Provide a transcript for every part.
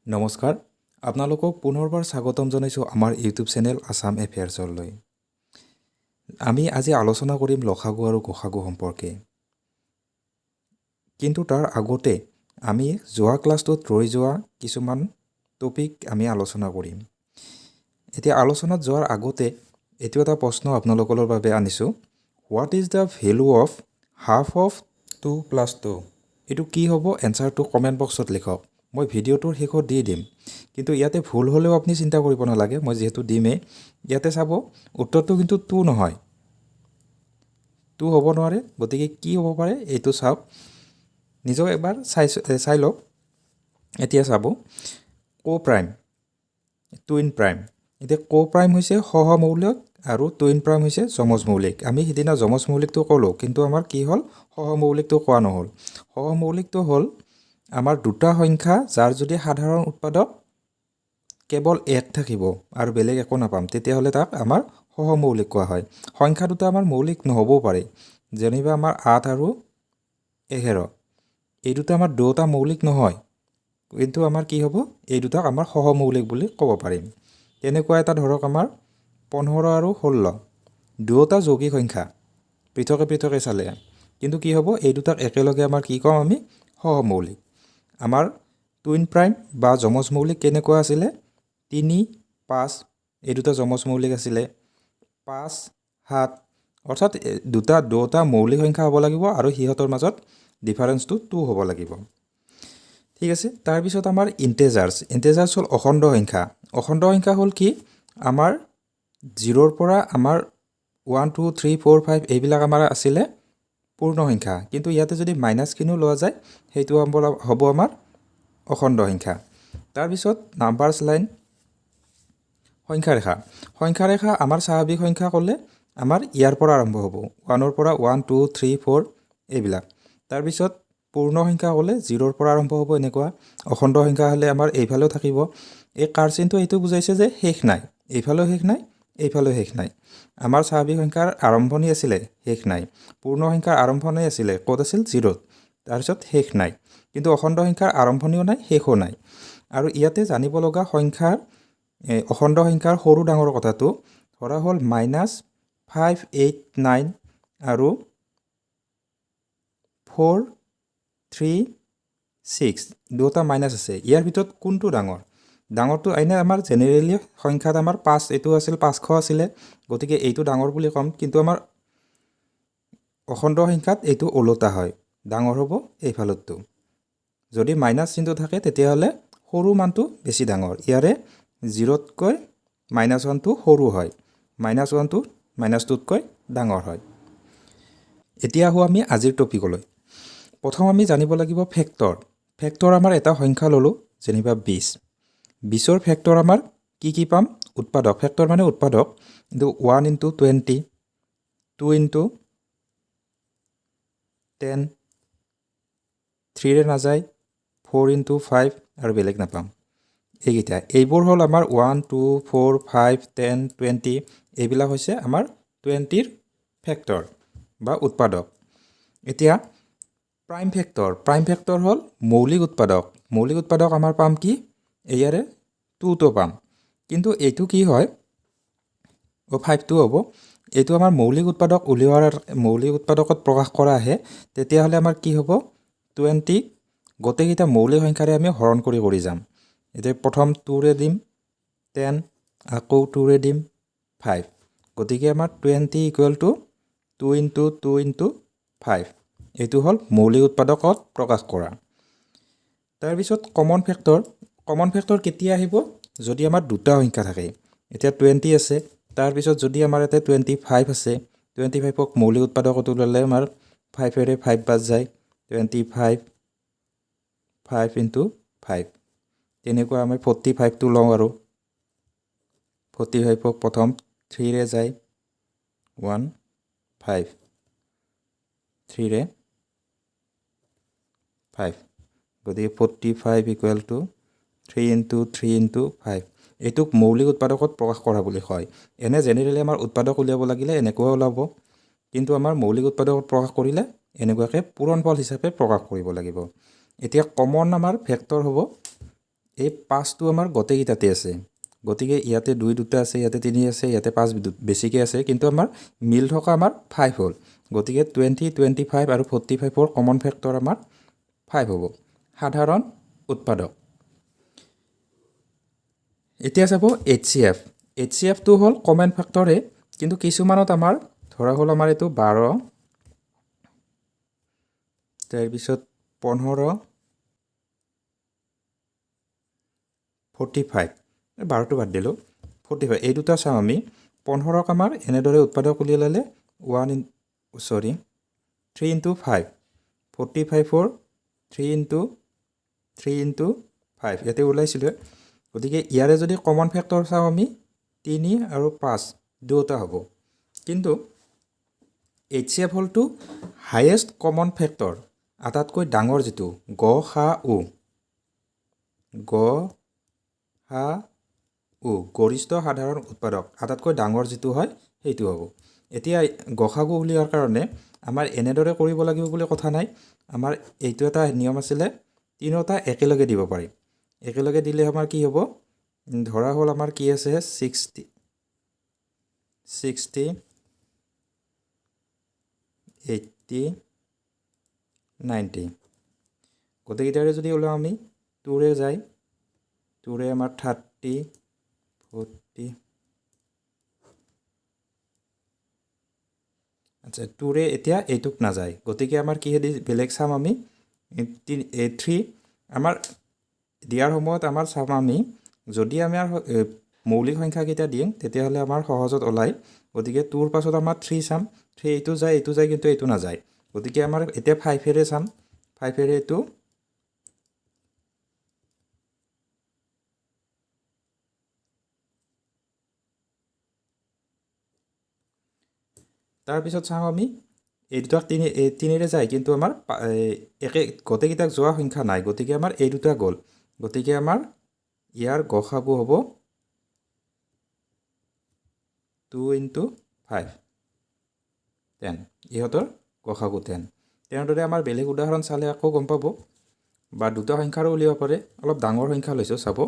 নমস্কাৰ আপোনালোকক পুনৰবাৰ স্বাগতম জনাইছোঁ আমাৰ ইউটিউব চেনেল আসাম এফেয়াৰ্ছলৈ। আমি আজি আলোচনা কৰিম লসাগু আৰু গসাগু সম্পৰ্কে। কিন্তু তাৰ আগতে আমি যোৱা ক্লাছটোত ৰৈ যোৱা কিছুমান টপিক আমি আলোচনা কৰিম। এতিয়া আলোচনাত যোৱাৰ আগতে এইটো এটা প্ৰশ্ন আপোনালোকৰ বাবে আনিছোঁ। What is the value of half of 2 + 2? এইটো কি হ'ব? এনচাৰটো কমেণ্ট বক্সত লিখক। মই ভিডিঅ'টোৰ শেষত দি দিম, কিন্তু ইয়াতে ভুল হ'লেও আপুনি চিন্তা কৰিব নালাগে, মই যিহেতু দিমেই। ইয়াতে চাব, উত্তৰটো কিন্তু 2 নহয়, 2 হ'ব নোৱাৰে। গতিকে কি হ'ব পাৰে এইটো চাওক, নিজক এবাৰ চাই লওক। এতিয়া চাব, কোপ্ৰাইম, টুইন প্ৰাইম। এতিয়া কোপ্ৰাইম হৈছে সহমৌলিক আৰু টুইন প্ৰাইম হৈছে যমজ মৌলিক। আমি সিদিনা যমজ মৌলিকটো ক'লোঁ, কিন্তু আমাৰ কি হ'ল, সহমৌলিকটো কোৱা নহ'ল। সহমৌলিকটো হ'ল আমাৰ দুটা সংখ্যা যাৰ যদি সাধাৰণ উৎপাদক কেৱল 1 থাকিব আৰু বেলেগ একো নাপাম, তেতিয়াহ'লে তাক আমাৰ সহমৌলিক কোৱা হয়। সংখ্যা দুটা আমাৰ মৌলিক নহ'বও পাৰে, যেনিবা আমাৰ 8 আৰু 11, এই দুটা আমাৰ দুটা মৌলিক নহয়, কিন্তু আমাৰ কি হ'ব, এই দুটাক আমাৰ সহমৌলিক বুলি ক'ব পাৰিম। তেনেকুৱা এটা ধৰক আমাৰ 15 আৰু 16, দুয়োটা যৌগিক সংখ্যা, পৃথকে পৃথকে চালে, কিন্তু কি হ'ব, এই দুটাক একেলগে আমাৰ কি ক'ম, আমি সহমৌলিক। আমাৰ টুইন প্ৰাইম বা যমজ মৌলিক কেনেকুৱা আছিলে? 3, 5, এই দুটা যমজ মৌলিক আছিলে। 5, 7, অৰ্থাৎ দুটা মৌলিক সংখ্যা হ'ব লাগিব আৰু সিহঁতৰ মাজত ডিফাৰেঞ্চটো 2 হ'ব লাগিব। ঠিক আছে। তাৰপিছত আমাৰ ইণ্টেজাৰ্ছ হ'ল অখণ্ড সংখ্যা। অখণ্ড সংখ্যা হ'ল কি, আমাৰ 0ৰ পৰা আমাৰ 1, 2, 3, 4, 5 এইবিলাক আমাৰ আছিলে পূৰ্ণ সংখ্যা, কিন্তু ইয়াতে যদি মাইনাছখিনিও লোৱা যায়, সেইটো হ'ব আমাৰ অখণ্ড সংখ্যা। তাৰপিছত নাম্বাৰছ লাইন, সংখ্যাৰেখা আমাৰ স্বাভাৱিক সংখ্যা ক'লে আমাৰ ইয়াৰ পৰা আৰম্ভ হ'ব, 1ৰ পৰা 1, 2, 3, 4 এইবিলাক। তাৰপিছত পূৰ্ণ সংখ্যা ক'লে 0ৰ পৰা আৰম্ভ হ'ব এনেকুৱা। অখণ্ড সংখ্যা হ'লে আমাৰ এইফালেও থাকিব। এই কাৰচিনটো এইটো বুজাইছে যে শেষ নাই, এইফালেও শেষ নাই, এইফালেও শেষ নাই। আমাৰ স্বাভাৱিক সংখ্যাৰ আৰম্ভণি আছিলে, শেষ নাই। পূৰ্ণ সংখ্যাৰ আৰম্ভণি আছিলে, ক'ত আছিল? 0ত, তাৰপিছত শেষ নাই। কিন্তু অখণ্ড সংখ্যাৰ আৰম্ভণিও নাই, শেষো নাই। আৰু ইয়াতে জানিব লগা সংখ্যাৰ, অখণ্ড সংখ্যাৰ সৰু ডাঙৰ কথাটো ধৰা হ'ল -5, 8, 9 আৰু 4, 3, 6, দুটা মাইনাছ আছে। ইয়াৰ ভিতৰত কোনটো ডাঙৰ? ডাঙৰটো এনে আমাৰ জেনেৰেলি সংখ্যাত আমাৰ 5, এইটো আছিল 500 আছিলে, গতিকে এইটো ডাঙৰ বুলি ক'ম। কিন্তু আমাৰ অখণ্ড সংখ্যাত এইটো ওলোটা হয়, ডাঙৰ হ'ব এইফালতটো। যদি মাইনাছ চিনটো থাকে তেতিয়াহ'লে সৰু মানটো বেছি ডাঙৰ। ইয়াৰে 0তকৈ -1টো সৰু হয়, -1টো -2তকৈ ডাঙৰ হয়। এতিয়া আহোঁ আমি আজিৰ টপিকলৈ। প্ৰথম আমি জানিব লাগিব ফেক্টৰ আমাৰ এটা সংখ্যা ল'লোঁ, যেনিবা 20ৰ ফেক্টৰ আমাৰ কি পাম? উৎপাদক। ফেক্টৰ মানে উৎপাদক। কিন্তু 1 × 20, 2 × 10, 3ৰে নাযায়, 4 × 5 আৰু বেলেগ নাপাম। এইকেইটা, এইবোৰ হ'ল আমাৰ 1, 2, 4, 5, 10, 20, এইবিলাক হৈছে আমাৰ 20ৰ ফেক্টৰ বা উৎপাদক। এতিয়া প্ৰাইম ফেক্টৰ হ'ল মৌলিক উৎপাদক। মৌলিক উৎপাদক আমাৰ পাম কি? ইয়াৰে 2টো পাম। কিন্তু এইটো কি হয়, 5টো হ'ব। এইটো আমাৰ মৌলিক উৎপাদক মৌলিক উৎপাদকত প্ৰকাশ কৰা আহে, তেতিয়াহ'লে আমাৰ কি হ'ব, 20 গোটেইকেইটা মৌলিক সংখ্যাৰে আমি হৰণ কৰি যাম। এতিয়া প্ৰথম 2ৰে দিম 10, আকৌ 2ৰে দিম 5, গতিকে আমাৰ 20 = 2 × 2 × 5। এইটো হ'ল মৌলিক উৎপাদকত প্ৰকাশ কৰা। তাৰপিছত কমন ফেক্টৰ কেতিয়া আহিব? যদি আমাৰ দুটা সংখ্যা থাকে। এতিয়া 20 আছে, তাৰপিছত যদি আমাৰ ইয়াতে 25 আছে, 25ক মৌলিক উৎপাদকত ওলালে আমাৰ 5ৰে 5 বাদ যায়, 25, 5 × 5, তেনেকুৱা আমি 45টো লওঁ আৰু 45ক প্ৰথম 3ৰে যায়, 1, 5, 3ৰে 5, গতিকে 45 = 3 × 3 × 5। এইটোক মৌলিক উৎপাদকত প্ৰকাশ কৰা বুলি কয়। এনে জেনেৰেলি আমাৰ উৎপাদক উলিয়াব লাগিলে এনেকুৱা ওলাব, কিন্তু আমাৰ মৌলিক উৎপাদকত প্ৰকাশ কৰিলে এনেকুৱাকৈ পূৰণফল হিচাপে প্ৰকাশ কৰিব লাগিব। এতিয়া কমন আমাৰ ফেক্টৰ হ'ব এই 5টো আমাৰ গোটেইকেইটাতে আছে গতিকে ইয়াতে 2 দুটা আছে ইয়াতে 3 আছে ইয়াতে 5 বেছিকৈ আছে কিন্তু আমাৰ মিল থকা আমাৰ 5 হ'ল গতিকে 20 25 আৰু 45ৰ কমন ফেক্টৰ আমাৰ 5 হ'ব সাধাৰণ উৎপাদক এতিয়া চাব HCFটো হ'ল কমন ফেক্টৰে কিন্তু কিছুমানত আমাৰ ধৰা হ'ল আমাৰ এইটো 12 তাৰপিছত 15 45 12টো বাদ দিলোঁ 45 এই দুটা চাম আমি 15ক আমাৰ এনেদৰে উৎপাদক উলিয়াই ল'লে 3 into 5 45ৰ 3 into 5 ইয়াতে ওলাইছিলে গতিকে ইয়াৰে যদি কমন ফেক্টৰ চাওঁ আমি 3 আৰু 5 দুটা হ'ব কিন্তু HCF হ'লটো হাইয়েষ্ট কমন ফেক্টৰ আটাইতকৈ ডাঙৰ যিটো গৰিষ্ঠ সাধাৰণ উৎপাদক আটাইতকৈ ডাঙৰ যিটো হয় সেইটো হ'ব এতিয়া গসাগু উলিওৱাৰ কাৰণে আমাৰ এনেদৰে কৰিব লাগিব বুলি কথা নাই আমাৰ এইটো এটা নিয়ম আছিলে তিনিটা একেলগে দিব পাৰি একেলগে দিলে আমাৰ কি হ'ব ধৰা হ'ল আমাৰ কি আছে 60 80 90 গোটেইকেইটাৰে যদি ওলাওঁ আমি 2ৰে যায় 2ৰে আমাৰ 30 40 আচ্ছা 2ৰে এতিয়া এইটোক নাযায় গতিকে আমাৰ কি বেলেগ চাম আমি 3 আমাৰ দিয়াৰ সময়ত আমাৰ চাম আমি যদি আমাৰ মৌলিক সংখ্যাকেইটা দিওঁ তেতিয়াহ'লে আমাৰ সহজত ওলায় গতিকে 2ৰ পাছত আমাৰ 3 চাম 3 এইটো যায় কিন্তু এইটো নাযায় গতিকে আমাৰ এতিয়া 5ৰে চাম 5ৰে এইটো তাৰপিছত চাওঁ আমি এই দুটাক 3ৰে যায় কিন্তু আমাৰ একে গোটেইকেইটাক যোৱা সংখ্যা নাই গতিকে আমাৰ এই দুটা গ'ল গতিকে আমাৰ ইয়াৰ গসাগু হ'ব 2 into 5 10 ইহঁতৰ গসাগু 10 তেনেদৰে আমাৰ বেলেগ উদাহৰণ চালে আকৌ গম পাব বা দুটা সংখ্যাৰো উলিয়াব পাৰে অলপ ডাঙৰ সংখ্যা লৈছোঁ চাব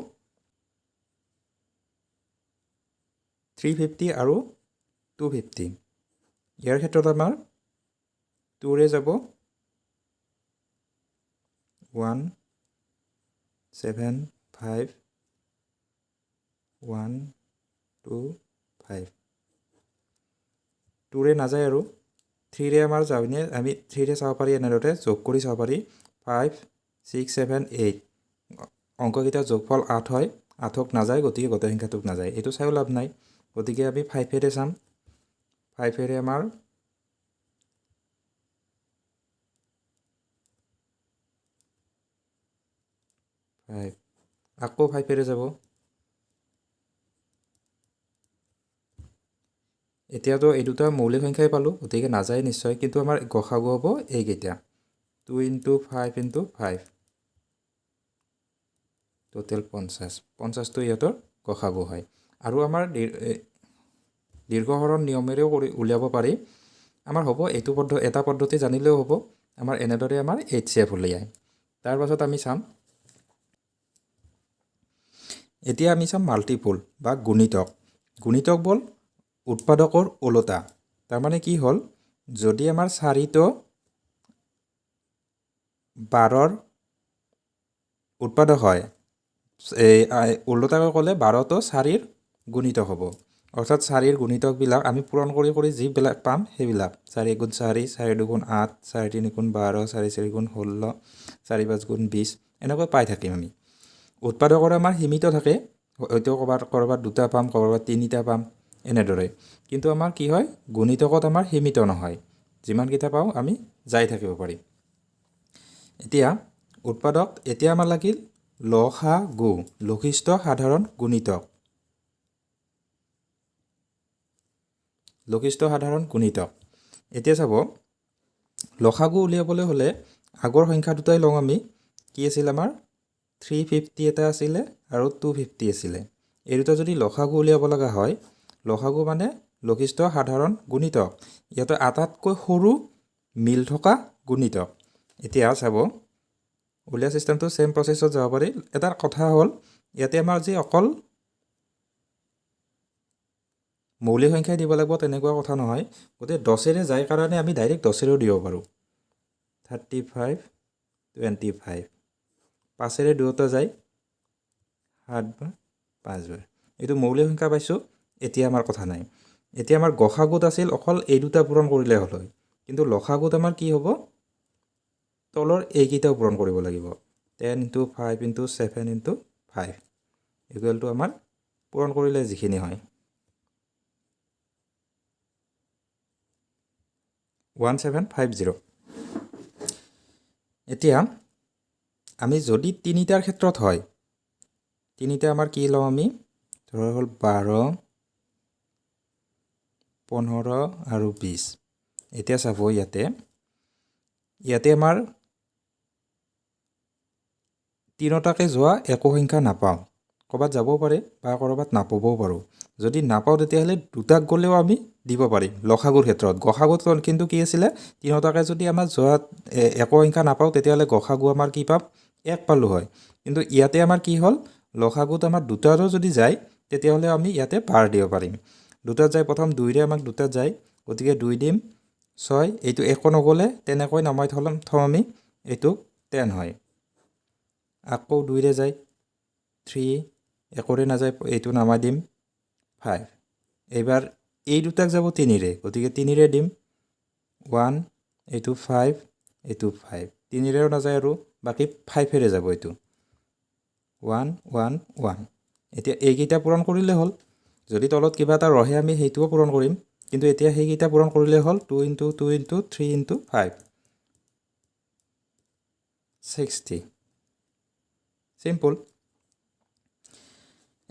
350 আৰু 250 ইয়াৰ ক্ষেত্ৰত আমাৰ 2ৰে যাব 1 7 5 1 2 5 2ৰে নাযায় আৰু 3ৰে আমাৰ যাবনে আমি 3ৰে চাব পাৰি এনেদৰে যোগ কৰি চাব পাৰি 5 6 7 8 অংককেইটা যোগফল 8 হয় 8ক নাযায় গতিকে গোটেই সংখ্যাটোক নাযায় এইটো চাইও লাভ নাই গতিকে আমি 5ৰে চাম 5ৰে আমাৰ আকৌ 5ৰে যাব এতিয়াতো এই দুটা মৌলিক সংখ্যাই পালোঁ গতিকে নাযায় নিশ্চয় কিন্তু আমাৰ গসাগু হ'ব এইকেইটা 2 into 5 into 5 টোটেল 50টো ইহঁতৰ গসাগু হয় আৰু আমাৰ দীৰ্ঘহৰণ নিয়মেৰেও উলিয়াব পাৰি আমাৰ হ'ব এইটো এটা পদ্ধতি জানিলেও হ'ব আমাৰ এনেদৰে আমাৰ HCF উলিয়ায় তাৰ পাছত আমি চাম এতিয়া আমি চাম মাল্টিপুল বা গুণিতক বল উৎপাদকৰ ওলোটা তাৰমানে কি হ'ল যদি আমাৰ 4টো 12ৰ উৎপাদক হয় এই ওলোটাকৈ ক'লে 12টো 4ৰ গুণিতক হ'ব অৰ্থাৎ 4ৰ গুণিতকবিলাক আমি পূৰণ কৰি যিবিলাক পাম সেইবিলাক 4 গুণ 4 4 দুগুণ 8 4 3 গুণ 12 4 4 গুণ 16 4 5 গুণ 20 এনেকৈ পাই থাকিম আমি উৎপাদকৰ আমাৰ সীমিত থাকে হয়তো ক'ৰবাত দুটা পাম ক'ৰবাত 3টা পাম এনেদৰে কিন্তু আমাৰ কি হয় গুণিতকত আমাৰ সীমিত নহয় যিমানকেইটা পাওঁ আমি যাই থাকিব পাৰিম এতিয়া উৎপাদক এতিয়া আমাৰ লাগিল লসাগু লঘিষ্ঠ সাধাৰণ গুণিতক এতিয়া চাব লসাগু উলিয়াবলৈ হ'লে আগৰ সংখ্যা দুটাই লওঁ আমি কি আছিল আমাৰ 350 এটা আছিলে আৰু 250 আছিলে এই দুটা যদি লসাগু উলিয়াব লগা হয় লসাগু মানে লঘিষ্ঠ সাধাৰণ গুণিতক ইয়াতে আটাইতকৈ সৰু মিল থকা গুণিতক এতিয়া চাব উলিয়া চিষ্টেমটো সেম প্ৰচেছত যাব পাৰি এটা কথা হ'ল ইয়াতে আমাৰ যে অকল মৌলিক সংখ্যাই দিব লাগিব তেনেকুৱা কথা নহয় গতিকে 10ৰে যায় কাৰণে আমি ডাইৰেক্ট 10ৰেও দিব পাৰোঁ 35 25 5ৰে দুটা যায় 7 বাৰ 5 বাৰ এইটো মৌলিক সংখ্যা পাইছোঁ এতিয়া আমাৰ কথা নাই এতিয়া আমাৰ গসাগুত আছিল অকল এই দুটা পূৰণ কৰিলে হ'ল হয় কিন্তু লসাগুত আমাৰ কি হ'ব তলৰ এইকেইটাও পূৰণ কৰিব লাগিব 10 * 5 * 7 * 5 ইকুৱেল টু আমাৰ পূৰণ কৰিলে যিখিনি হয় 1750 এতিয়া আমি যদি তিনিটাৰ ক্ষেত্ৰত হয় তিনিটা আমাৰ কি লওঁ আমি ধৰা হ'ল 12 15 আৰু 20 এতিয়া চাব ইয়াতে আমাৰ তিনিটাকে যোৱা একো সংখ্যা নাপাওঁ ক'ৰবাত যাবও পাৰে বা ক'ৰবাত নাপাবও পাৰোঁ যদি নাপাওঁ তেতিয়াহ'লে দুটাক গ'লেও আমি দিব পাৰিম লসাগুৰ ক্ষেত্ৰত গসাগুত কিন্তু কি আছিলে তিনিটাকে যদি আমাৰ যোৱা একো সংখ্যা নাপাওঁ তেতিয়াহ'লে গসাগু আমাৰ কি পাম 1 পালোঁ হয় কিন্তু ইয়াতে আমাৰ কি হ'ল লসাগুত আমাৰ দুটাৰো যদি যায় তেতিয়াহ'লে আমি ইয়াতে বাৰ দিব পাৰিম দুটাত যায় প্ৰথম 2ৰে আমাক দুটাত যায় গতিকে 2 দিম 6 এইটো একো নগ'লে তেনেকৈ নামাই থ'ম আমি এইটো 10 হয় আকৌ 2ৰে যায় 3 একোৰে নাযায় এইটো নামাই দিম 5 এইবাৰ এই দুটাক যাব 3ৰে গতিকে 3ৰে দিম 1 এইটো 5 এইটো 5 3ৰেও নাযায় আৰু বাকী 5ৰে যাব এইটো 1 1 1 এতিয়া এইকেইটা পূৰণ কৰিলে হ'ল যদি তলত কিবা এটা ৰহে আমি সেইটোও পূৰণ কৰিম কিন্তু এতিয়া সেইকেইটা পূৰণ কৰিলে হ'ল 2 * 2 * 3 * 5 60 সিম্পল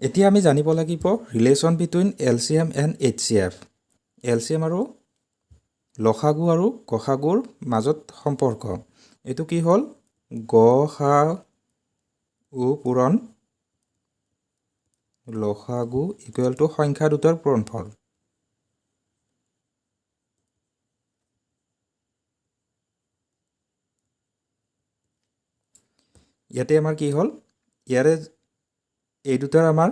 এতিয়া আমি জানিব লাগিব relation between LCM and HCF LCM আৰু লসাগু আৰু গসাগুৰ মাজত সম্পৰ্ক এইটো কি হ'ল গসাগু পূৰণ লসাগু ইকুৱেল টু সংখ্যা দুটাৰ পূৰণফল ইয়াতে আমাৰ কি হ'ল ইয়াৰে এই দুটাৰ আমাৰ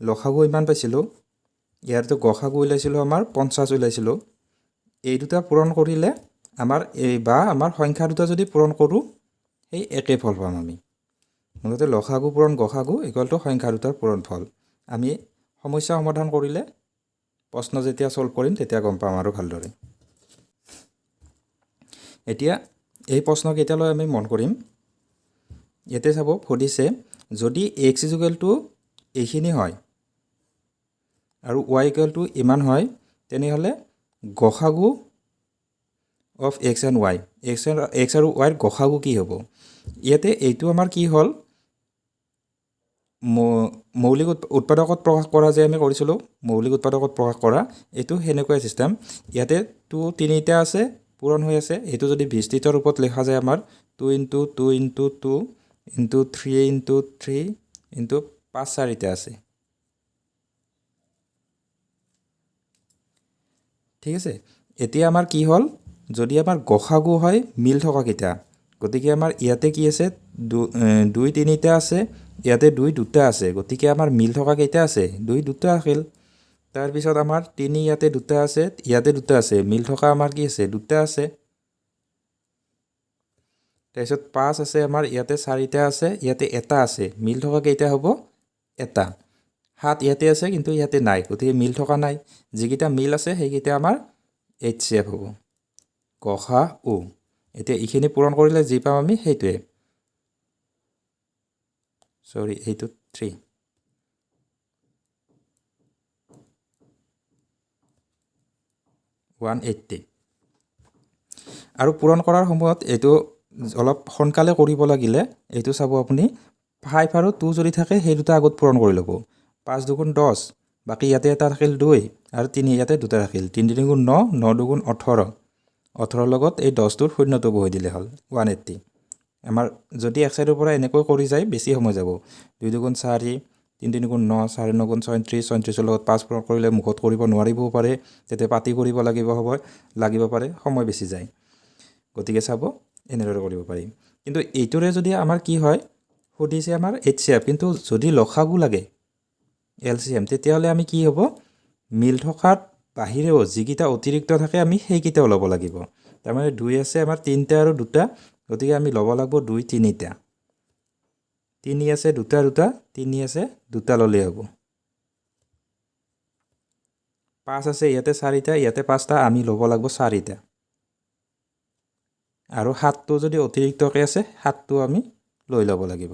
লসাগু ইমান পাইছিলোঁ ইয়াৰতো গসাগু ওলাইছিলোঁ আমাৰ 50 ওলাইছিলোঁ এই দুটা পূৰণ কৰিলে আমাৰ আমাৰ সংখ্যা দুটা যদি পূৰণ কৰোঁ সেই একে ফল পাম আমি মুঠতে লসাগু পূৰণ গসাগু ইকুৱেল টু সংখ্যা দুটাৰ পূৰণফল আমি সমস্যা সমাধান কৰিলে প্ৰশ্ন যেতিয়া সলভ কৰিম তেতিয়া গম পাম আৰু ভালদৰে এতিয়া এই প্ৰশ্নকেইটালৈ আমি মন কৰিম ইয়াতে চাব সুধিছে যদি x = এইখিনি হয় আৰু y = ইমান হয় তেনেহ'লে গসাগু of x and y x আৰু y ৰ গসাগু কি হ'ব ইয়াতে এইটো আমাৰ কি হ'ল মৌলিক উৎপাদকত প্ৰকাশ কৰা যে আমি কৰিছিলোঁ মৌলিক উৎপাদকত প্ৰকাশ কৰা এইটো সেনেকুৱাই চিষ্টেম ইয়াতে 2 তিনিটা আছে পূৰণ হৈ আছে এইটো যদি বিস্তৃত ৰূপত লেখা যায় আমাৰ 2 * 2 * 2 * 3 * 3 * 5 4টা আছে ঠিক আছে এতিয়া আমাৰ কি হ'ল যদি আমাৰ গসাগু হয় মিল থকা কেইটা গতিকে আমাৰ ইয়াতে কি আছে 2 তিনিটা আছে ইয়াতে 2 দুটা আছে গতিকে আমাৰ মিল থকা কেইটা আছে 2 দুটা আছিল তাৰপিছত আমাৰ 3 ইয়াতে দুটা আছে ইয়াতে দুটা আছে মিল থকা আমাৰ কি আছে দুটা আছে তাৰপিছত 5 আছে আমাৰ ইয়াতে 4টা আছে ইয়াতে এটা আছে মিল থকা কেইটা হ'ব এটা 7 ইয়াতে আছে কিন্তু ইয়াতে নাই গতিকে মিল থকা নাই যিকেইটা মিল আছে সেইকেইটা আমাৰ HCF হ'ব গসাগু এতিয়া এইখিনি পূৰণ কৰিলে যি পাম আমি সেইটোৱে সৰি এইটো 3 180 আৰু পূৰণ কৰাৰ সময়ত এইটো অলপ সোনকালে কৰিব লাগিলে এইটো চাব আপুনি 5 আৰু 2 যদি থাকে সেই দুটা আগত পূৰণ কৰি ল'ব 5 * 2 = 10 বাকী ইয়াতে এটা থাকিল 2 আৰু 3 ইয়াতে দুটা থাকিল 3 * 3 = 9 9 * 2 = 18 18 লগত এই 10টোৰ শূন্যটো বহাই দিলে হ'ল 180 আমাৰ যদি এক সাইডৰ পৰা এনেকৈ কৰি যায় বেছি সময় যাব 2 * 2 = 4 3 * 3 = 9 4 * 9 = 36 36 লগত 5 পূৰণ কৰিলে মুখত কৰিব নোৱাৰিবও পাৰে তেতিয়া পাতি কৰিব লাগিব পাৰে সময় বেছি যায় গতিকে চাব এনেদৰে কৰিব পাৰি কিন্তু এইটোৰে যদি আমাৰ কি হয় সুধিছে আমাৰ HCF, কিন্তু যদি লসাগু লাগে LCM, তেতিয়াহ'লে আমি কি হ'ব মিল থকাত বাহিৰেও যিকেইটা অতিৰিক্ত থাকে আমি সেইকেইটাও ল'ব লাগিব। তাৰমানে 2 আছে আমাৰ 3টা আৰু 2টা, গতিকে আমি ল'ব লাগিব 2 3টা। 3 আছে 2টা 2টা, 3 আছে 2টা ল'লেই হ'ব। 5 আছে ইয়াতে 4টা, ইয়াতে 5টা, আমি ল'ব লাগিব 4টা। আৰু 7টো যদি অতিৰিক্তকৈ আছে 7টো আমি লৈ ল'ব লাগিব।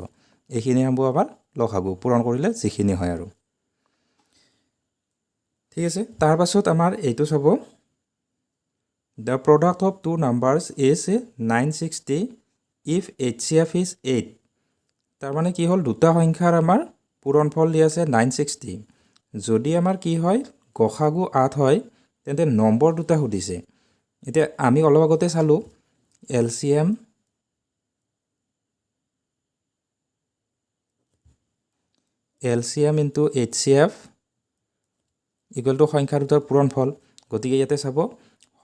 এইখিনি হ'ব আমাৰ লসাগু পূৰণ কৰিলে যিখিনি হয় আৰু। ঠিক আছে, তাৰ পাছত আমাৰ এইটো চাব, the product of two numbers is 960 if HCF is 8। তাৰমানে কি হ'ল দুটা সংখ্যাৰ আমাৰ পূৰণফল দি আছে 960। যদি আমাৰ কি হয় গসাগু 8 হয় তেন্তে নম্বৰ দুটা সুধিছে। এতিয়া আমি অলপ আগতে চালোঁ LCM into HCF equal to সংখ্যা দুটাৰ পূৰণফল। গতিকে ইয়াতে চাব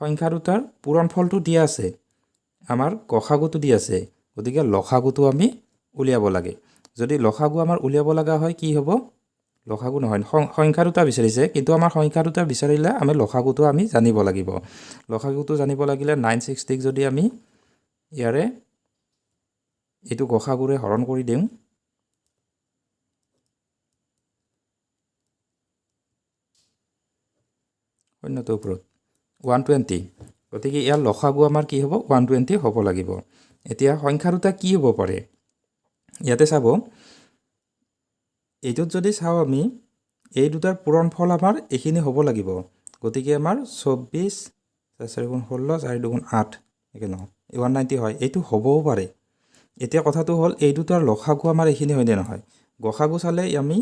সংখ্যা দুটাৰ পূৰণফলটো দিয়া আছে, আমাৰ গসাগুটো দি আছে, গতিকে লসাগুটো আমি উলিয়াব লাগে। যদি লসাগু আমাৰ উলিয়াব লগা হয় কি হ'ব, লসাগু নহয় সংখ্যা দুটা বিচাৰিছে, কিন্তু আমাৰ সংখ্যা দুটা বিচাৰিলে আমি লসাগুটো আমি জানিব লাগিব। লসাগুটো জানিব লাগিলে 960ক যদি আমি ইয়াৰে এইটো গসাগুৰে হৰণ কৰি দিওঁ, শূন্যটোৰ ওপৰত 120, গতিকে ইয়াৰ লসাগু আমাৰ কি হ'ব 120 হ'ব লাগিব। এতিয়া সংখ্যা দুটা কি হ'ব পাৰে, ইয়াতে চাব এইটোত যদি চাওঁ আমি এই দুটাৰ পূৰণফল আমাৰ এইখিনি হ'ব লাগিব। গতিকে আমাৰ 24 4 গুণ 16 4 দুগুণ 8 একে নহয় 190 হয়, এইটো হ'বও পাৰে। এতিয়া কথাটো হ'ল এই দুটাৰ লসাগু আমাৰ এইখিনি হয়নে নহয়। গসাগু চালে আমি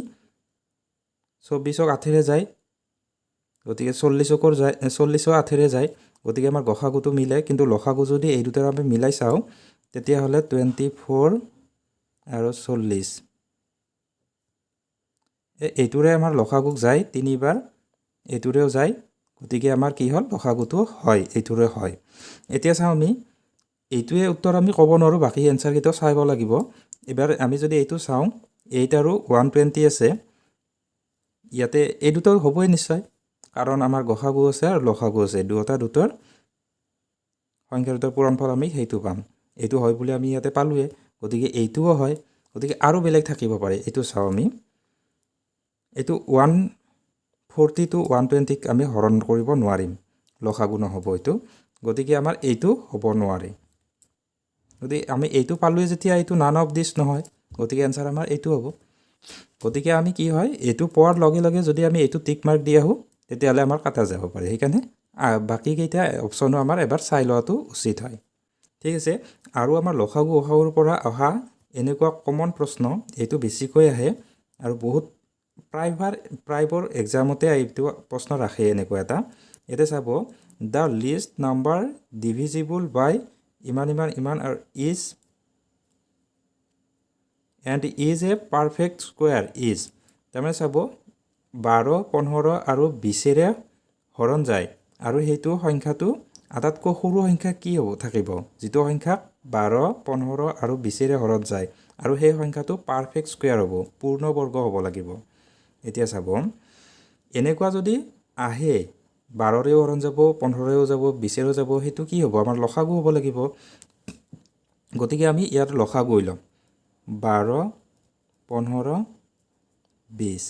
24ক 8ৰে যায়, গতিকে 40কৰ যায় 40ও 8ৰে যায়, গতিকে আমাৰ গসাগুটো মিলে। কিন্তু লসাগু যদি এই দুটাৰ আমি মিলাই চাওঁ তেতিয়াহ'লে 24 আৰু 40 এইটোৰে আমাৰ লসাগুক যায় 3বাৰ, এইটোৰেও যায়, গতিকে আমাৰ কি হ'ল লসাগুটো হয়, এইটোৰে হয়। এতিয়া চাওঁ আমি এইটোৱে উত্তৰ আমি ক'ব নোৱাৰোঁ, বাকী এনচাৰকেইটাও চাব লাগিব। এবাৰ আমি যদি এইটো চাওঁ 8 আৰু 120 আছে, ইয়াতে এই দুটাও হ'বই নিশ্চয়, কাৰণ আমাৰ গসাগু আছে আৰু লসাগু আছে, দুটাৰ সংখ্যা দুটাৰ পূৰণফল আমি সেইটো পাম। এইটো হয় বুলি আমি ইয়াতে পালোৱে, গতিকে এইটোও হয়। গতিকে আৰু বেলেগ থাকিব পাৰে, এইটো চাওঁ আমি এইটো 140 to 120ক আমি হৰণ কৰিব নোৱাৰিম, লসাগু নহ'ব এইটো, গতিকে আমাৰ এইটো হ'ব নোৱাৰে। গতিকে আমি এইটো পালোৱে যেতিয়া এইটো নান অফ দিছ নহয়, গতিকে এনচাৰ আমাৰ এইটো হ'ব। গতিকে আমি কি হয় এইটো পোৱাৰ লগে লগে যদি আমি এইটো টিক মাৰ্ক দি আহোঁ তেতিয়াহ'লে আমাৰ কাটা যাব পাৰে, সেইকাৰণে বাকীকেইটা অপশ্যনো আমাৰ এবাৰ চাই লোৱাটো উচিত হয়। ঠিক আছে, আৰু আমাৰ লসাগু গসাগুৰ পৰা অহা এনেকুৱা কমন প্ৰশ্ন এইটো বেছিকৈ আহে আৰু বহুত প্ৰায়বোৰ এক্সামতে এইটো প্ৰশ্ন ৰাখে এনেকুৱা এটা। ইয়াতে চাব দ্য লিষ্ট নাম্বাৰ ডিভিজিবল বাই ইমান ইমান ইমান আৰু is and is a perfect square is. তাৰমানে চাব 12 15 আৰু 20ৰে হৰণ যায়, আৰু সেইটো সংখ্যাটো আটাইতকৈ সৰু সংখ্যা কি হ'ব থাকিব, যিটো সংখ্যাক 12 15 আৰু 20ৰে হৰণ যায়, আৰু সেই সংখ্যাটো পাৰফেক্ট স্কুৱেৰ হ'ব, পূৰ্ণবৰ্গ হ'ব লাগিব। এতিয়া চাব এনেকুৱা যদি আহে 12ৰেও হৰণ যাব 15ৰেও যাব 20ৰেও যাব, সেইটো কি হ'ব আমাৰ লসাগু হ'ব লাগিব। গতিকে আমি ইয়াত লসাগু হৈ ল'ম 12 15 20।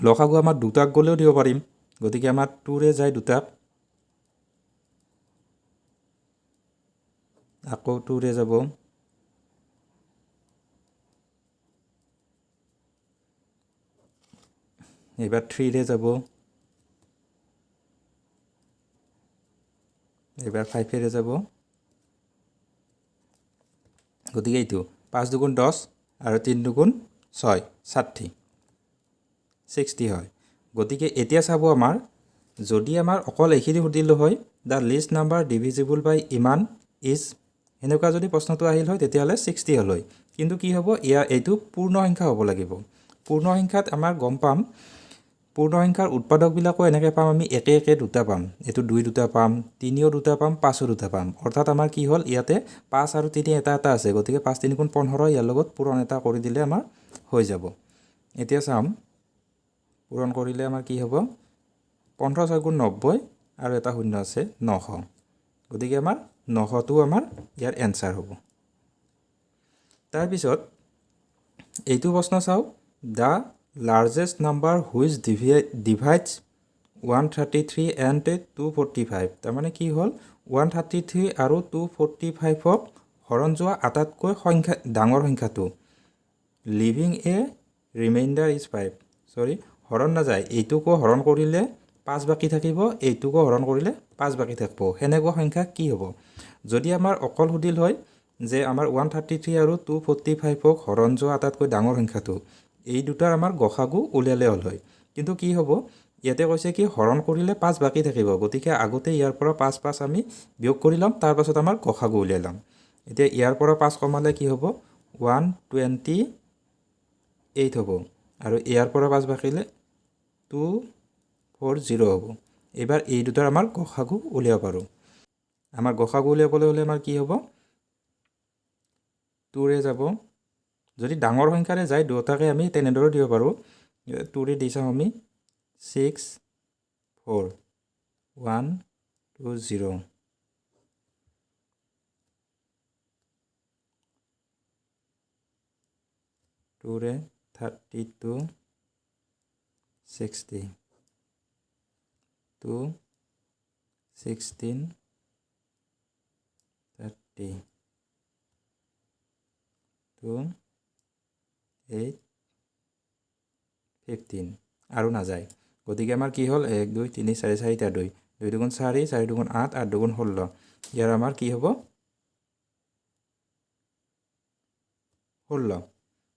লসাগু আমাৰ দুটাক গ'লেও দিব পাৰিম, গতিকে আমাৰ 2ৰে যায় দুটাক, আকৌ 2ৰে যাব, এইবাৰ 3ৰে যাব, এইবাৰ 5ৰে যাব। গতিকে এইটো 5 দুগুণ 10 আৰু 3 দুগুণ 6 60 হয়। গতিকে এতিয়া চাব আমাৰ যদি আমাৰ অকল এইখিনি সুধিলোঁ হয় দ্য লিষ্ট নাম্বাৰ ডিভিজিবল বাই ইমান ইজ, এনেকুৱা যদি প্ৰশ্নটো আহিল হয় তেতিয়াহ'লে 60 হ'ল হয়। কিন্তু কি হ'ব এইটো পূৰ্ণ সংখ্যা হ'ব লাগিব। পূৰ্ণ সংখ্যাত আমাৰ গম পাম পূৰ্ণসংখ্যাৰ উৎপাদকবিলাকো এনেকৈ পাম আমি একে একে দুটা পাম এইটো 2 দুটা পাম 3ও দুটা পাম 5ও দুটা পাম অৰ্থাৎ আমাৰ কি হ'ল ইয়াতে 5 আৰু 3 এটা এটা আছে গতিকে 5 3 গুণ 15 ইয়াৰ লগত পূৰণ এটা কৰি দিলে আমাৰ হৈ যাব এতিয়া চাম পূৰণ কৰিলে আমাৰ কি হ'ব 15 6 গুণ 90 আৰু এটা শূন্য আছে 900 গতিকে আমাৰ 900টো আমাৰ ইয়াৰ এনসাৰ হ'ব তাৰ পিছত এইটো প্ৰশ্ন চাও দা largest number which divides 133 and 245 তাৰ মানে কি হ'ল 133 আৰু 245 ক হৰণ যোৱা আটাইতকৈ সংখ্যা ডাঙৰ সংখ্যাটো লিভিং এ ৰিমাইন্ডাৰ ইজ 5 সৰি হৰণ না যায় এইটোকো হৰণ কৰিলে 5 বাকি থাকিব এইটোকো হৰণ কৰিলে 5 বাকি থাকিব হেনেকুৱা সংখ্যা কি হ'ব যদি আমাৰ অকল সুধিল হয় যে আমাৰ 133 আৰু 245 ক হৰণ যোৱা আটাইতকৈ ডাঙৰ সংখ্যাটো এই দুটাৰ আমাৰ গসাগু উলিয়ালে হ'ল হয় কিন্তু কি হ'ব ইয়াতে কৈছে কি হৰণ কৰিলে 5 বাকি থাকিব গতিকে আগতে ইয়াৰ পৰা 5 5 আমি বিয়োগ কৰি লম তাৰ পাছত আমাৰ গসাগু উলিয়ালাম এতিয়া ইয়াৰ পৰা 5 কমালে কি হ'ব 128 হ'ব আৰু ইয়াৰ পৰা 5 বাকিলে 240 হ'ব এবাৰ এই দুটাৰ আমাৰ গসাগু উলিয়াব পাৰো আমাৰ গসাগু উলিয়াবলৈ হলে আমাৰ কি হ'ব 2 ৰে যাব যদি ডাঙৰ সংখ্যাৰে যায় দুটাকে আমি তেনেদৰে দিব পাৰো 2 ৰে দিছাম আমি 6 4 1 2 0 2 रे 32 60 2 16 30 2 8 15 আৰু না যায় গতিকে আমাৰ কি হ'ল 1 2 3 4 4 টা 2 2 দুগুণ 4 4 দুগুণ 8 8 দুগুণ 16 ইয়াৰ আমাৰ কি হ'ব 16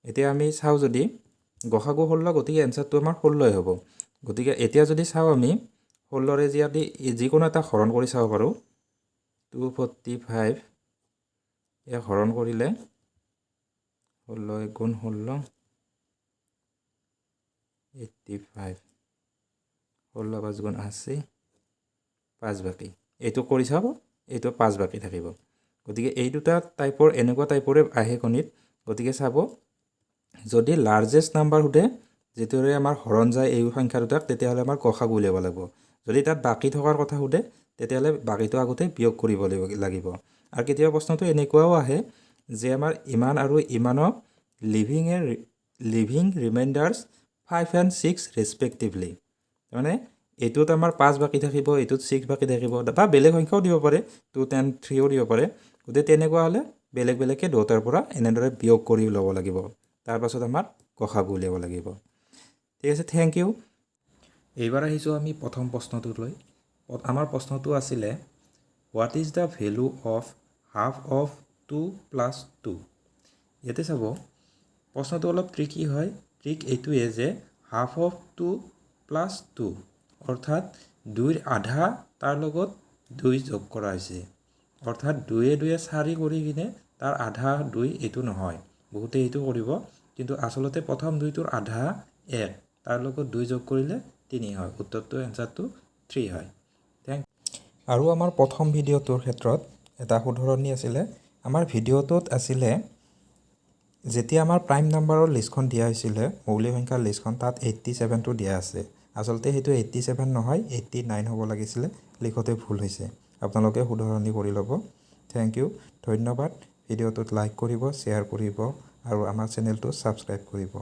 এতিয়া আমি চাও যদি গসাগু 16 গতিকে এনসারটো আমাৰ 16 হ'ব গতিকে এতিয়া যদি চাও আমি 16 ৰে যদি যিকোনো এটা হৰণ কৰি চাব পাৰো 245 এ হৰণ কৰিলে 16 গুণ 16 85 16 5 গুণ 80 5 বাকি এইটো কৰি চাব এইটো 5 বাকি থাকিব গতিকে এই দুটা টাইপৰ এনেকুৱা টাইপৰে আহে গণিত গতিকে চাব যদি লাৰ্জেষ্ট নাম্বাৰ हुदे যেটোৰে আমাৰ হৰণ যায় এই সংখ্যা দুটাক তেতিয়াহলে আমাৰ গসাগু উলিয়াব লাগিব যদি তাত বাকি থকাৰ কথা हुदे তেতিয়াহলে বাকিটো আগতে বিয়োগ কৰিব লাগিব আৰু কেতিয়াবা প্ৰশ্নটো এনেকুৱাও আহে যে আমাৰ ইমান আৰু ইমানক লিভিং ৰিমাইন্ডাৰ্স 5 and 6 ৰেসপেক্টিভলি মানে এটোত আমাৰ 5 বাকি থাকিব এটোত 6 বাকি থাকিব বা বেলেগ সংখ্যাও দিব পাৰে 2 10 3 ও দিব পাৰে গতে তেনেকুৱা হলে বেলেগ বেলেগকে দুটাৰ পৰা এনেদৰে বিয়োগ কৰি ল'ব লাগিব তাৰ পাছত আমাৰ গসাগু উলিয়াব লাগিব ঠিক আছে থ্যাংক ইউ এইবাৰ আহিছো আমি প্ৰথম প্ৰশ্নটোলৈ আমাৰ প্ৰশ্নটো আছিল what is the value of half of 2 plus 2 ইয়াতে চাব প্ৰশ্নটো অলপ ট্ৰিকি হয় ট্ৰিক এইটোৱে যে হাফ অফ 2 প্লাস 2 অৰ্থাৎ 2 ৰ আধা তাৰ লগত 2 যোগ কৰা হৈছে অৰ্থাৎ 2 এ 2 এ 4 কৰি কিনে তাৰ আধা 2 এটো নহয় বহুতে এইটো কৰিব কিন্তু আসলতে প্ৰথম 2 টোৰ আধা 1 তাৰ লগত 2 যোগ কৰিলে 3 হয় উত্তৰটো এনসাৰটো 3 হয় আৰু আমাৰ প্ৰথম ভিডিওটোৰ ক্ষেত্ৰত এটা উদাহৰণি আছিল আমাৰ ভিডিওটোত আছিল যেতিয়া আমাৰ প্ৰাইম নাম্বাৰৰ লিষ্টখন দিয়া হৈছিল মৌলিক সংখ্যাৰ লিষ্টখন তাত 87 টো দিয়া আছে আসলতে হেতু 87 নহয় 89 হ'ব লাগিছিল লিখতে ভুল হৈছে আপোনালোকে উদাহৰণি কৰি ল'ব থ্যাংক ইউ ধন্যবাদ ভিডিওটোত লাইক কৰিব শেয়াৰ কৰিব আৰু আমাৰ চেনেলটো সাবস্ক্ৰাইব কৰিব